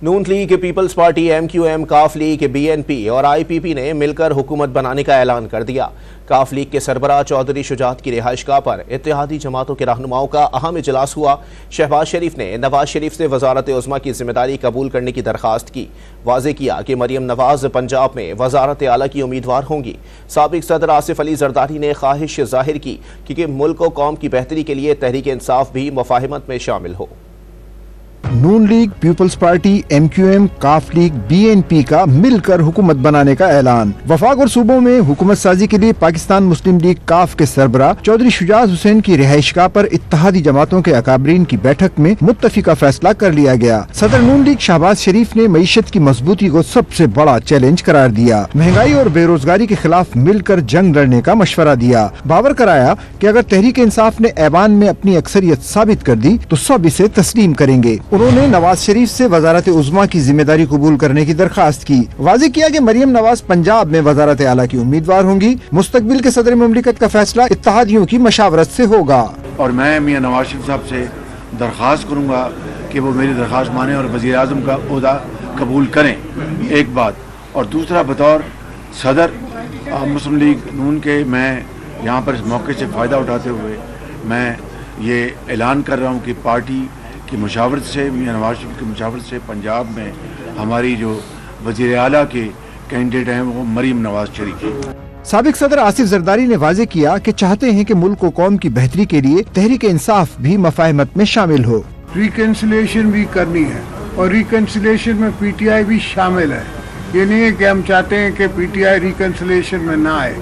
نون league, Peoples party, MQM، کاف league, BNP اور IPP نے مل کر حکومت بنانے کا اعلان کر دیا۔ کاف لیگ کے سربراہ چودھری شجاعت کی رہائش گاہ پر اتحادی جماعتوں کے رہنماؤں کا اہم اجلاس ہوا۔ شہباز شریف نے نواز شریف سے وزارت عظمیٰ کی ذمہ داری قبول کرنے کی درخواست کی۔ واضح کیا کہ مریم نواز پنجاب میں وزارت اعلیٰ کی امیدوار ہوں گی۔ سابق صدر آصف علی زرداری نے خواہش ظاہر کی کہ ملک و قوم کی بہتری کے لیے تحریک انصاف بھی مفاہمت میں شامل ہو۔ نون لیگ، پیپلز پارٹی، MQM، کاف لیگ، BNP کا مل کر حکومت بنانے کا اعلان۔ وفاق اور صوبوں میں حکومت سازی کے لیے پاکستان مسلم لیگ کاف کے سربراہ چودھری شجاعت حسین کی رہائش گاہ پر اتحادی جماعتوں کے اکابرین کی بیٹھک میں متفقہ فیصلہ کر لیا گیا۔ صدر نون لیگ شہباز شریف نے معیشت کی مضبوطی کو سب سے بڑا چیلنج قرار دیا۔ مہنگائی اور بے روزگاری کے خلاف مل کر جنگ لڑنے کا مشورہ دیا۔ باور کرایا کہ اگر تحریک انصاف نے ایوان میں اپنی اکثریت ثابت کر دی تو سب اسے تسلیم کریں گے۔ انہوں نے نواز شریف سے وزارت عظمیٰ کی ذمہ داری قبول کرنے کی درخواست کی۔ واضح کیا کہ مریم نواز پنجاب میں وزارت اعلیٰ کی امیدوار ہوں گی۔ مستقبل کے صدر مملکت کا فیصلہ اتحادیوں کی مشاورت سے ہوگا۔ اور میں میاں نواز شریف صاحب سے درخواست کروں گا کہ وہ میری درخواست مانیں اور وزیر اعظم کا عہدہ قبول کریں، ایک بات۔ اور دوسرا، بطور صدر مسلم لیگ نون کے میں یہاں پر اس موقع سے فائدہ اٹھاتے ہوئے میں یہ اعلان کر رہا ہوں کہ پارٹی کی مشاورت سے، میاں نواز شریف کی مشاورت سے پنجاب میں ہماری جو وزیر اعلیٰ کے کینڈیڈیٹ ہیں وہ مریم نواز شریف ہیں۔ سابق صدر آصف زرداری نے واضح کیا کہ چاہتے ہیں کہ ملک و قوم کی بہتری کے لیے تحریک انصاف بھی مفاہمت میں شامل ہو۔ ریکنسلیشن بھی کرنی ہے اور ریکنسلیشن میں PTI بھی شامل ہے۔ یہ نہیں ہے کہ ہم چاہتے ہیں کہ PTI ریکنسلیشن میں نہ آئے،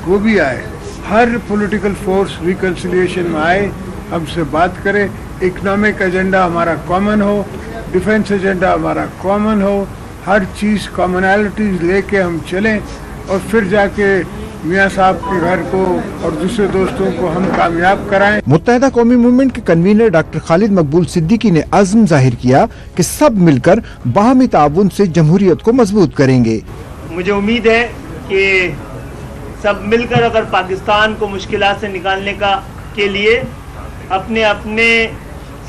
وہ بھی آئے۔ ہر پولیٹیکل فورس ریکنسلیشن میں آئے، ہم سے بات کرے۔ اکنامک ایجنڈا ہمارا کامن ہو، ڈیفنس ایجنڈا ہمارا کامن ہو، ہر چیز کامنالٹیز لے کے ہم چلیں اور پھر جا کے میاں صاحب کے گھر کو اور دوسرے دوستوں کو ہم کامیاب کرائیں۔ متحدہ قومی موومنٹ کے کنوینر ڈاکٹر خالد مقبول صدیقی نے عزم ظاہر کیا کہ سب مل کر باہمی تعاون سے جمہوریت کو مضبوط کریں گے۔ مجھے امید ہے کہ سب مل کر اگر پاکستان کو مشکلات سے نکالنے کے لیے اپنے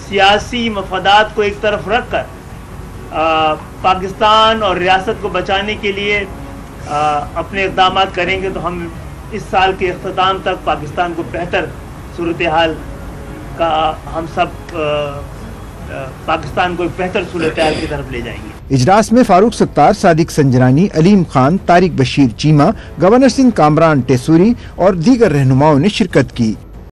سیاسی مفادات کو ایک طرف رکھ کر پاکستان اور ریاست کو بچانے کے لیے اپنے اقدامات کریں گے تو ہم اس سال کے اختتام تک پاکستان کو بہتر صورتحال کا ہم سب پاکستان کو ایک بہتر صورتحال کی طرف لے جائیں گے۔ اجلاس میں فاروق ستار، صادق سنجرانی، علیم خان، طارق بشیر چیمہ، گورنر سنگھ کامران ٹیسوری اور دیگر رہنماؤں نے شرکت کی۔